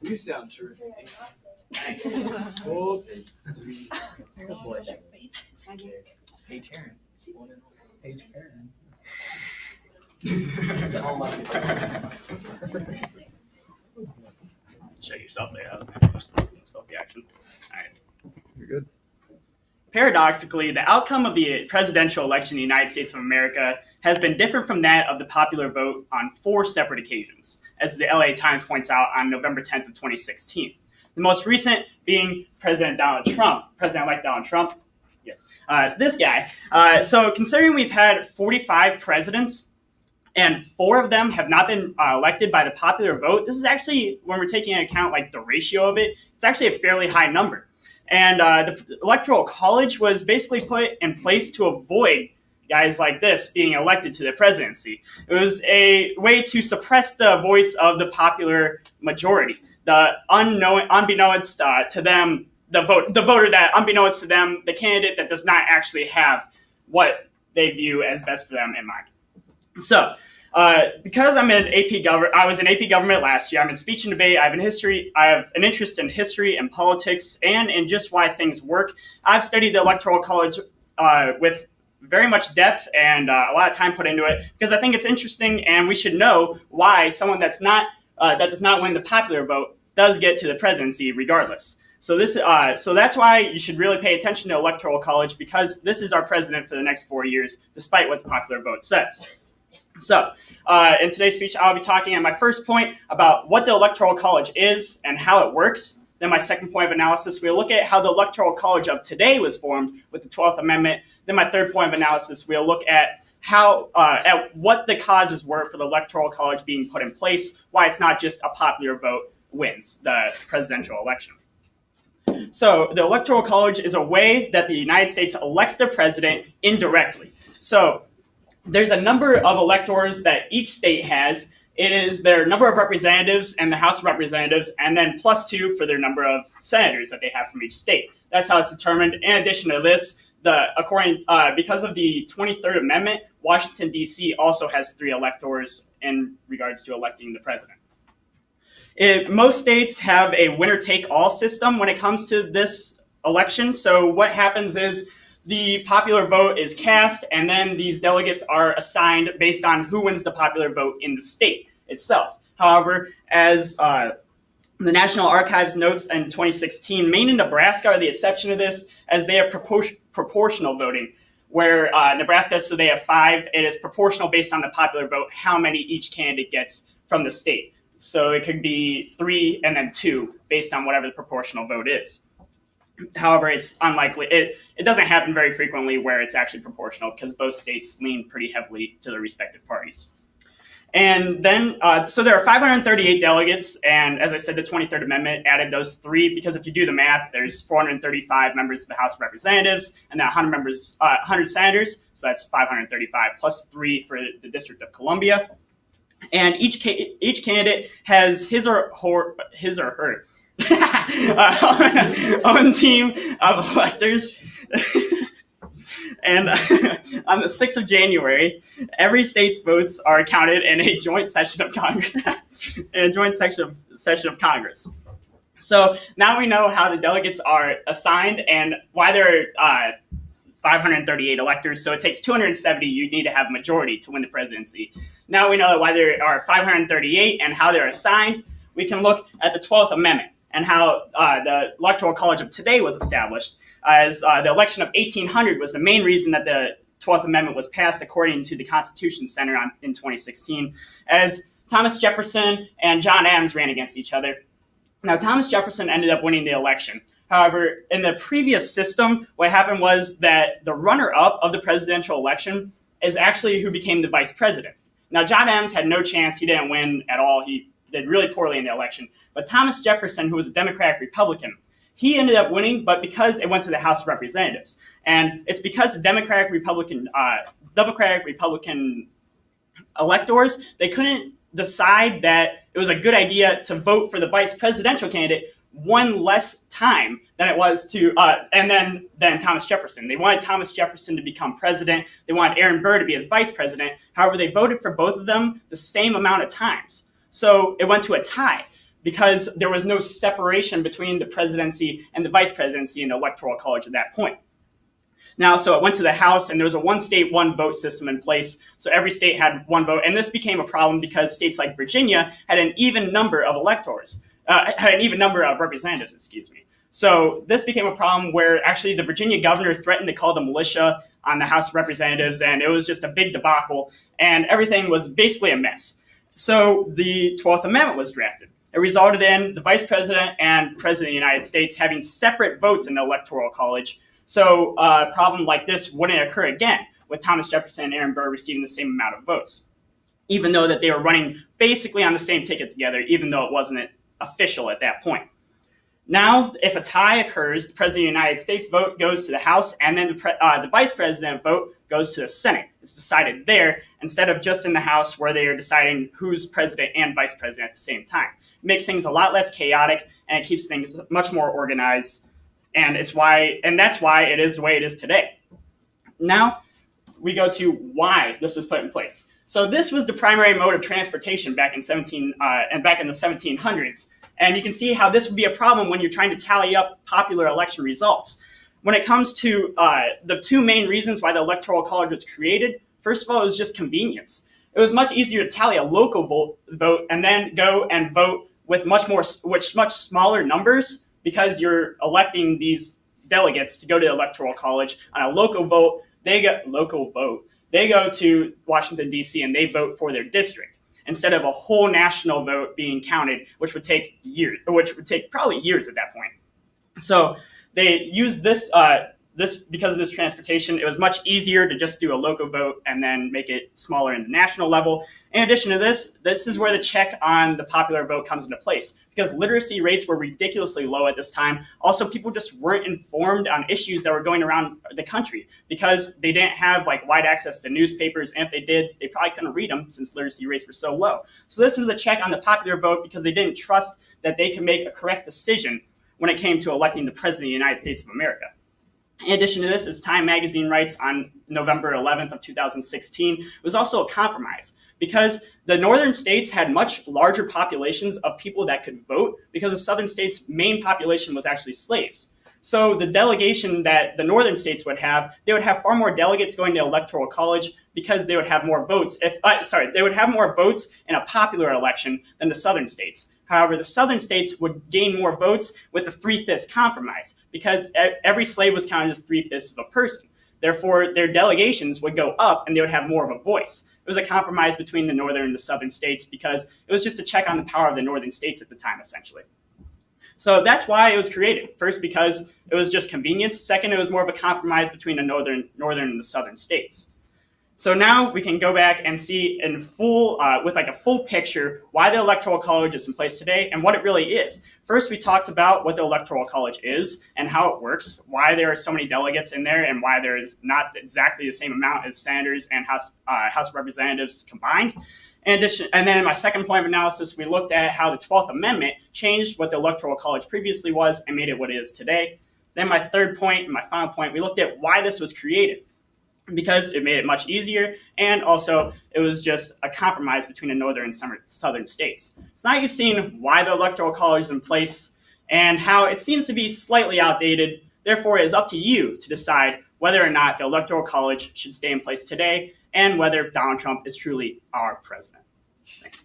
You sound true. Nice. Oh, Hey, Taryn. hey, Aaron. Show yourself there. That was nice. Self-reaction. All right. You're good. Paradoxically, the outcome of the presidential election in the United States of America has been different from that of the popular vote on 4 separate occasions, as the LA Times points out on November 10th of 2016. The most recent being President-elect Donald Trump. Yes, this guy. So considering we've had 45 presidents and 4 of them have not been elected by the popular vote, this is actually, when we're taking into account like the ratio of it, it's actually a fairly high number. And the Electoral College was basically put in place to avoid guys like this being elected to the presidency. It was a way to suppress the voice of the popular majority, the unbeknownst to them, the voter that, unbeknownst to them, the candidate that does not actually have what they view as best for them in mind. So, because I was in AP Government last year. I'm in Speech and Debate. I have an interest in history and politics and in just why things work. I've studied the Electoral College with very much depth and a lot of time put into it because I think it's interesting, and we should know why someone that does not win the popular vote does get to the presidency regardless. So that's why you should really pay attention to Electoral College, because this is our president for the next 4 years, despite what the popular vote says. So, in today's speech, I'll be talking at my first point about what the Electoral College is and how it works. Then my second point of analysis, we'll look at how the Electoral College of today was formed with the 12th Amendment. Then my third point of analysis, we'll look at at what the causes were for the Electoral College being put in place, why it's not just a popular vote wins the presidential election. So the Electoral College is a way that the United States elects the president indirectly. So there's a number of electors that each state has. It is their number of representatives and the House of Representatives, and then +2 for their number of senators that they have from each state. That's how it's determined. In addition to this, because of the 23rd Amendment, Washington, D.C. also has 3 electors in regards to electing the president. Most states have a winner-take-all system when it comes to this election. So what happens is the popular vote is cast, and then these delegates are assigned based on who wins the popular vote in the state itself. However, as the National Archives notes in 2016, Maine and Nebraska are the exception to this, as they have proportional voting, where Nebraska, so they have 5. It is proportional based on the popular vote, how many each candidate gets from the state. So it could be 3 and then 2 based on whatever the proportional vote is. However, it's unlikely. It doesn't happen very frequently where it's actually proportional, because both states lean pretty heavily to their respective parties. And then, so there are 538 delegates, and as I said, the 23rd Amendment added those 3, because if you do the math, there's 435 members of the House of Representatives, and then 100 senators, so that's 535 plus 3 for the District of Columbia. And each candidate has his or her own team of electors. And on the 6th of January, every state's votes are counted in a joint session of Congress. So now we know how the delegates are assigned and why there are 538 electors. So it takes 270. You need to have a majority to win the presidency. Now we know why there are 538 and how they're assigned. We can look at the 12th Amendment and how the Electoral College of today was established, as the election of 1800 was the main reason that the 12th Amendment was passed, according to the Constitution Center in 2016, as Thomas Jefferson and John Adams ran against each other. Now, Thomas Jefferson ended up winning the election. However, in the previous system, what happened was that the runner-up of the presidential election is actually who became the vice president. Now, John Adams had no chance. He didn't win at all. He did really poorly in the election. But Thomas Jefferson, who was a Democratic Republican, he ended up winning, but because it went to the House of Representatives. And it's because the Democratic Republican electors, they couldn't decide that it was a good idea to vote for the vice presidential candidate one less time than it was to, than Thomas Jefferson. They wanted Thomas Jefferson to become president. They wanted Aaron Burr to be his vice president. However, they voted for both of them the same amount of times. So it went to a tie. because there was no separation between the presidency and the vice presidency in the Electoral College at that point. Now, so it went to the House, and there was a one state, one vote system in place. So every state had one vote, and this became a problem because states like Virginia had an even number of electors, had an even number of representatives, excuse me. So this became a problem where actually the Virginia governor threatened to call the militia on the House of Representatives, and it was just a big debacle, and everything was basically a mess. So the 12th Amendment was drafted. It resulted in the vice president and president of the United States having separate votes in the Electoral College. So a problem like this wouldn't occur again with Thomas Jefferson and Aaron Burr receiving the same amount of votes, even though that they were running basically on the same ticket together, even though it wasn't official at that point. Now, if a tie occurs, the president of the United States vote goes to the House, and then the vice president vote goes to the Senate. It's decided there instead of just in the House where they are deciding who's president and vice president at the same time. It makes things a lot less chaotic, and it keeps things much more organized. And that's why it is the way it is today. Now we go to why this was put in place. So this was the primary mode of transportation back in the 1700s. And you can see how this would be a problem when you're trying to tally up popular election results. When it comes to the two main reasons why the Electoral College was created, first of all, it was just convenience. It was much easier to tally a local vote and then go and vote with much smaller numbers, because you're electing these delegates to go to the Electoral College. On a local vote, they go to Washington, D.C., and they vote for their district instead of a whole national vote being counted, which would take probably years at that point. So they used this because of this transportation. It was much easier to just do a local vote and then make it smaller in the national level. In addition to this is where the check on the popular vote comes into place, because literacy rates were ridiculously low at this time. Also, people just weren't informed on issues that were going around the country because they didn't have wide access to newspapers, and if they did, they probably couldn't read them since literacy rates were so low. So this was a check on the popular vote because they didn't trust that they could make a correct decision when it came to electing the president of the United States of America. In addition to this, as Time magazine writes on November 11th of 2016, it was also a compromise because the northern states had much larger populations of people that could vote because the southern states' main population was actually slaves. So the delegation that the northern states would have, they would have far more delegates going to Electoral College because they would have more votes. They would have more votes in a popular election than the southern states. However, the southern states would gain more votes with the 3/5 compromise because every slave was counted as 3/5 of a person. Therefore, their delegations would go up and they would have more of a voice. It was a compromise between the northern and the southern states because it was just a check on the power of the northern states at the time, essentially. So that's why it was created. First, because it was just convenience. Second, it was more of a compromise between the northern and the southern states. So now we can go back and see in full, with a full picture, why the Electoral College is in place today and what it really is. First, we talked about what the Electoral College is and how it works, why there are so many delegates in there, and why there is not exactly the same amount as senators and House of Representatives combined. In addition, and then in my second point of analysis, we looked at how the 12th Amendment changed what the Electoral College previously was and made it what it is today. Then my third point and my final point, we looked at why this was created, because it made it much easier, and also it was just a compromise between the northern and southern states. So now you've seen why the Electoral College is in place and how it seems to be slightly outdated. Therefore, it is up to you to decide whether or not the Electoral College should stay in place today and whether Donald Trump is truly our president. Thank you.